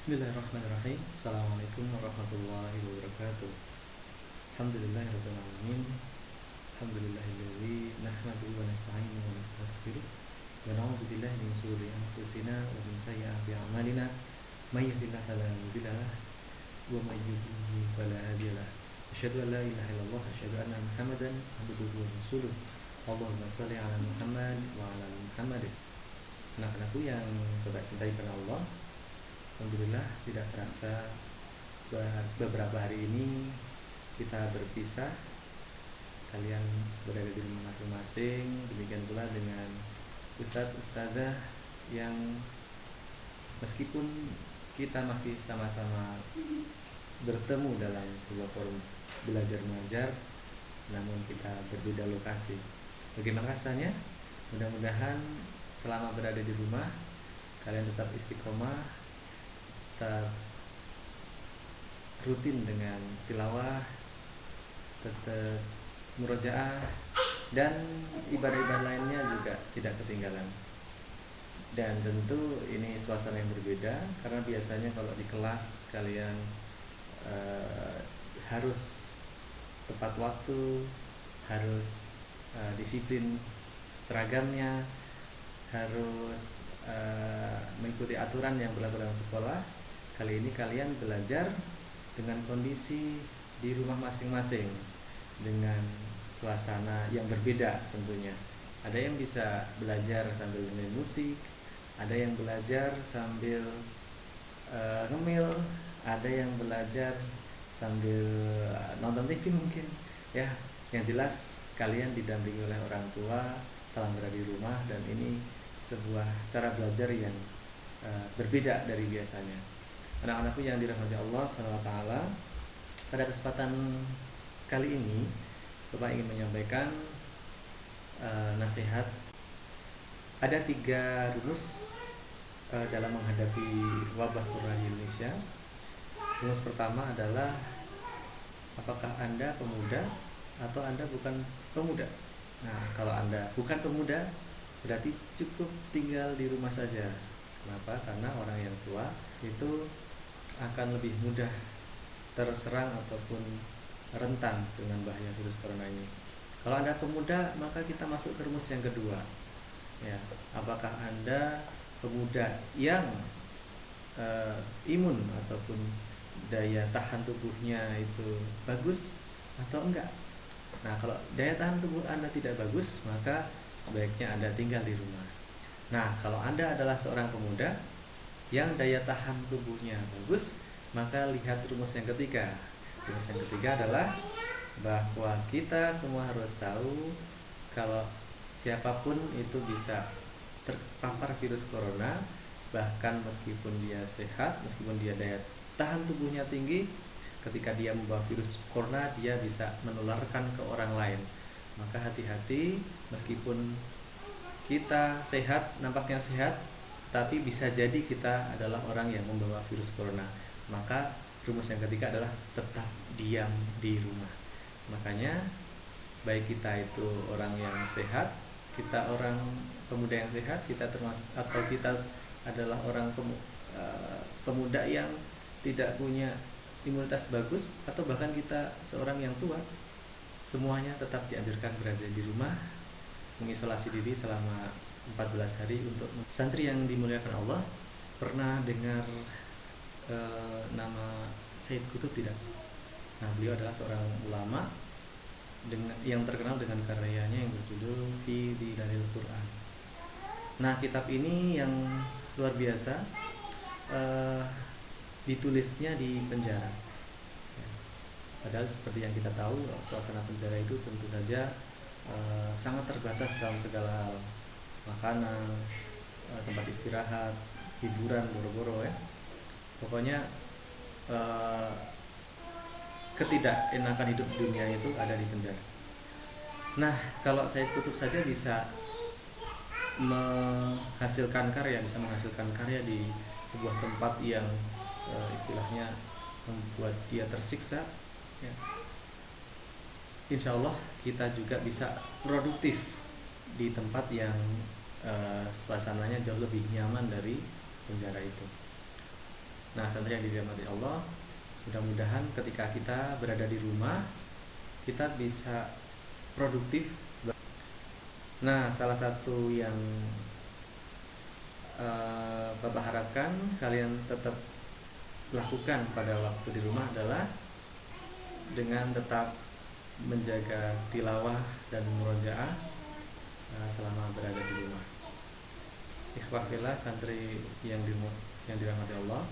Bismillahirrahmanirrahim. Assalamualaikum warahmatullahi wabarakatuh. Alhamdulillahirabbil alamin. Alhamdulillahilladzi nahmaduhu wa nasta'inuhu wa nastaghfiruh wa na'udzu billahi min shururi anfusina wa min sayyiati a'malina. May yahdihillahu fala mudilla lahu wa may yudlil fala hadiya lahu. Asyhadu an la ilaha illallah wa asyhadu anna Muhammadan abduhu wa rasuluh. Allahumma shalli ala Muhammad wa ala ali Muhammad. Anak-anakku yang kita cintai karena Allah, alhamdulillah tidak terasa beberapa hari ini kita berpisah. Kalian berada di rumah masing-masing. Demikian pula dengan ustadz-ustadzah yang meskipun kita masih sama-sama bertemu dalam sebuah forum belajar mengajar, namun kita berbeda lokasi. Bagaimana rasanya? Mudah-mudahan selama berada di rumah kalian tetap istiqomah, tetap rutin dengan tilawah, tetap murojaah, dan ibadah-ibadah lainnya juga tidak ketinggalan. Dan tentu ini suasana yang berbeda karena biasanya kalau di kelas kalian harus tepat waktu, harus disiplin seragamnya, harus mengikuti aturan yang berlaku dalam sekolah. Kali ini kalian belajar dengan kondisi di rumah masing-masing, dengan suasana yang berbeda tentunya. Ada yang bisa belajar sambil dengerin musik, ada yang belajar sambil ngemil, ada yang belajar sambil nonton TV mungkin. Ya, yang jelas kalian didampingi oleh orang tua, salam berada di rumah, dan ini sebuah cara belajar yang berbeda dari biasanya. Anak-anakku yang dirahmati Allah SWT, pada kesempatan kali ini Bapak ingin menyampaikan nasihat. Ada 3 rumus dalam menghadapi wabah corona di Indonesia. Rumus pertama adalah, apakah Anda pemuda atau Anda bukan pemuda? Nah, kalau Anda bukan pemuda, berarti cukup tinggal di rumah saja. Kenapa? Karena orang yang tua itu akan lebih mudah terserang ataupun rentan dengan bahaya virus corona ini. Kalau Anda pemuda, maka kita masuk ke rumus yang kedua. Ya, apakah Anda pemuda yang imun ataupun daya tahan tubuhnya itu bagus atau enggak? Nah, kalau daya tahan tubuh Anda tidak bagus, maka sebaiknya Anda tinggal di rumah. Nah, kalau Anda adalah seorang pemuda yang daya tahan tubuhnya bagus, maka lihat rumus yang ketiga. Rumus yang ketiga adalah bahwa kita semua harus tahu kalau siapapun itu bisa terpapar virus corona, bahkan meskipun dia sehat, meskipun dia daya tahan tubuhnya tinggi, ketika dia membawa virus corona, dia bisa menularkan ke orang lain. Maka hati-hati, meskipun kita sehat, nampaknya sehat, tapi bisa jadi kita adalah orang yang membawa virus corona. Maka rumus yang ketiga adalah tetap diam di rumah. Makanya baik kita itu orang yang sehat, kita orang pemuda yang sehat, kita termasuk atau kita adalah orang pemuda yang tidak punya imunitas bagus, atau bahkan kita seorang yang tua, semuanya tetap dianjurkan berada di rumah, mengisolasi diri selama 14 hari. Untuk santri yang dimuliakan Allah, pernah dengar nama Said Qutb tidak? Nah, beliau adalah seorang ulama yang terkenal dengan karyanya yang berjudul Fi Dhilalil Quran. Nah, kitab ini yang luar biasa, ditulisnya di penjara. Padahal seperti yang kita tahu, suasana penjara itu tentu saja sangat terbatas dalam segala hal, makanan, tempat istirahat, hiburan, boro-boro ya. Pokoknya ketidakenakan hidup dunia itu ada di penjara. Nah, kalau saya tutup saja bisa menghasilkan karya di sebuah tempat yang istilahnya membuat dia tersiksa, ya. Insya Allah kita juga bisa produktif di tempat yang suasananya jauh lebih nyaman dari penjara itu. Nah, santri yang dirahmati Allah, mudah-mudahan ketika kita berada di rumah kita bisa produktif. Nah, salah satu yang Bapak harapkan kalian tetap lakukan pada waktu di rumah adalah dengan tetap menjaga tilawah dan murojaah selama berada di rumah. Ikhwah fillah, santri yang dirahmati Allah.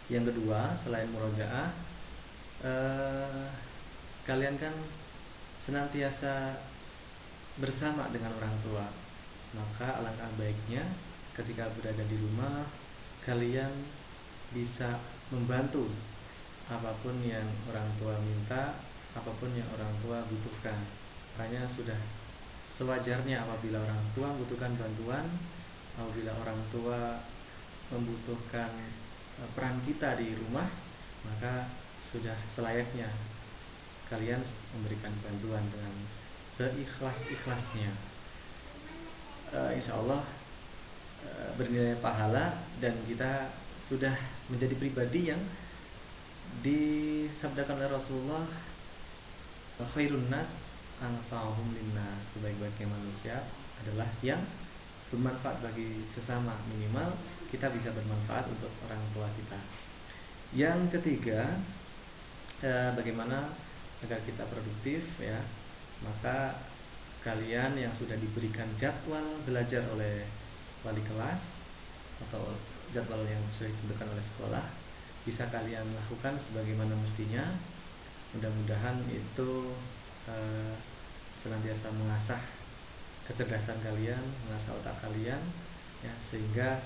Yang kedua, selain murojaah, kalian kan senantiasa bersama dengan orang tua. Maka alangkah baiknya ketika berada di rumah kalian bisa membantu apapun yang orang tua minta, apapun yang orang tua butuhkan. Hanya sudah sewajarnya apabila orang tua membutuhkan bantuan, apabila orang tua membutuhkan peran kita di rumah, maka sudah selayaknya kalian memberikan bantuan dengan seikhlas-ikhlasnya. Insya Allah bernilai pahala, dan kita sudah menjadi pribadi yang disabdakan oleh Rasulullah, khairun nas anfa'uhum linnas, sebaik-baiknya manusia adalah yang bermanfaat bagi sesama. Minimal kita bisa bermanfaat untuk orang tua kita. Yang ketiga, bagaimana agar kita produktif ya, maka kalian yang sudah diberikan jadwal belajar oleh wali kelas atau jadwal yang sudah ditentukan oleh sekolah, bisa kalian lakukan sebagaimana mestinya. Mudah-mudahan itu senantiasa mengasah kecerdasan kalian, mengasah otak kalian ya, sehingga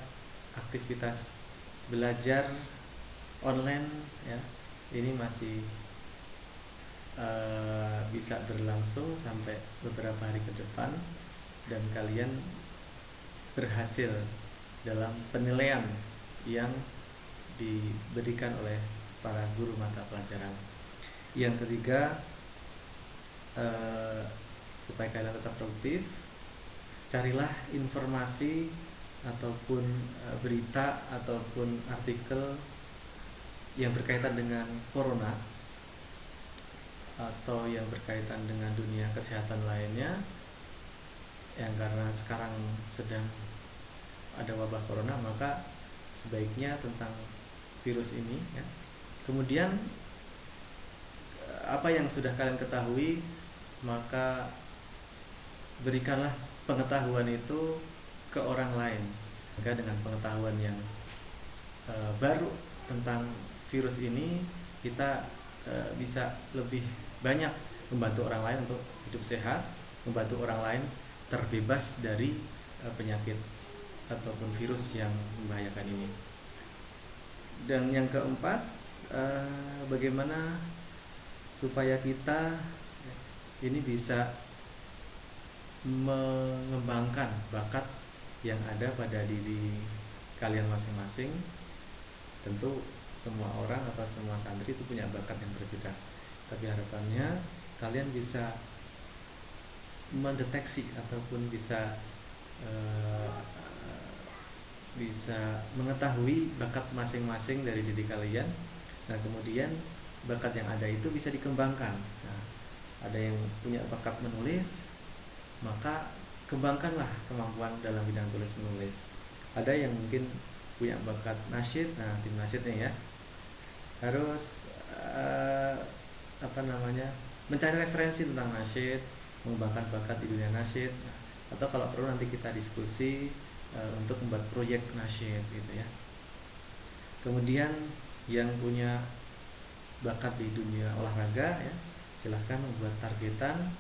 aktivitas belajar online ya ini masih bisa berlangsung sampai beberapa hari ke depan, dan kalian berhasil dalam penilaian yang diberikan oleh para guru mata pelajaran. Yang ketiga, supaya kalian tetap produktif, carilah informasi ataupun berita ataupun artikel yang berkaitan dengan corona atau yang berkaitan dengan dunia kesehatan lainnya, yang karena sekarang sedang ada wabah corona, maka sebaiknya tentang virus ini ya. Kemudian apa yang sudah kalian ketahui, maka berikanlah pengetahuan itu ke orang lain. Maka dengan pengetahuan yang baru tentang virus ini, kita bisa lebih banyak membantu orang lain untuk hidup sehat, membantu orang lain terbebas dari penyakit ataupun virus yang membahayakan ini. Dan yang keempat, bagaimana supaya kita ini bisa mengembangkan bakat yang ada pada diri kalian masing-masing. Tentu semua orang atau semua santri itu punya bakat yang berbeda, tapi harapannya kalian bisa mendeteksi ataupun bisa mengetahui bakat masing-masing dari diri kalian. Nah, kemudian bakat yang ada itu bisa dikembangkan. Nah, ada yang punya bakat menulis, maka kembangkanlah kemampuan dalam bidang tulis menulis. Ada yang mungkin punya bakat nasyid, nah tim nasyidnya ya harus mencari referensi tentang nasyid, mengembangkan bakat di dunia nasyid, atau kalau perlu nanti kita diskusi untuk membuat proyek nasyid gitu ya. Kemudian yang punya bakat di dunia olahraga ya, silahkan membuat targetan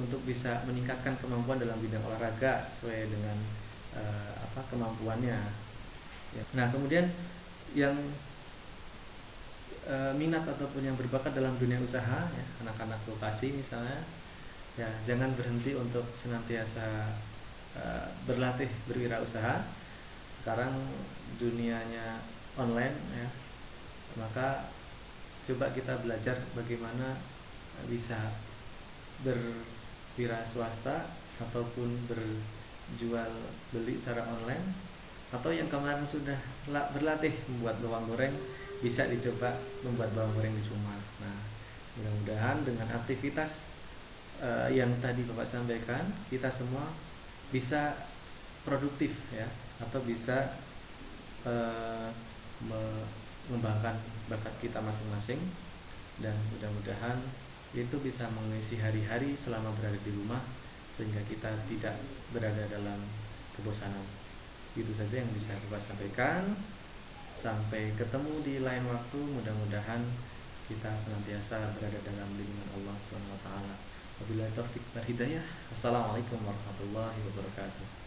untuk bisa meningkatkan kemampuan dalam bidang olahraga sesuai dengan kemampuannya ya. Nah, kemudian yang minat ataupun yang berbakat dalam dunia usaha ya, anak-anak vokasi misalnya ya, jangan berhenti untuk senantiasa berlatih berwirausaha. Sekarang dunianya online ya, maka coba kita belajar bagaimana bisa berwira swasta ataupun berjual beli secara online Atau yang kemarin sudah berlatih membuat bawang goreng, bisa dicoba membuat bawang goreng di rumah. Nah, mudah-mudahan dengan aktivitas yang tadi Bapak sampaikan, kita semua bisa produktif ya, atau bisa eh, mengembangkan bakat kita masing-masing, dan mudah-mudahan itu bisa mengisi hari-hari selama berada di rumah, sehingga kita tidak berada dalam kebosanan. Itu saja yang bisa Bapak sampaikan. Sampai ketemu di lain waktu. Mudah-mudahan kita senantiasa berada dalam lindungan Allah Subhanahu wa taala. Wabillahi taufik wal hidayah. Wassalamualaikum warahmatullahi wabarakatuh.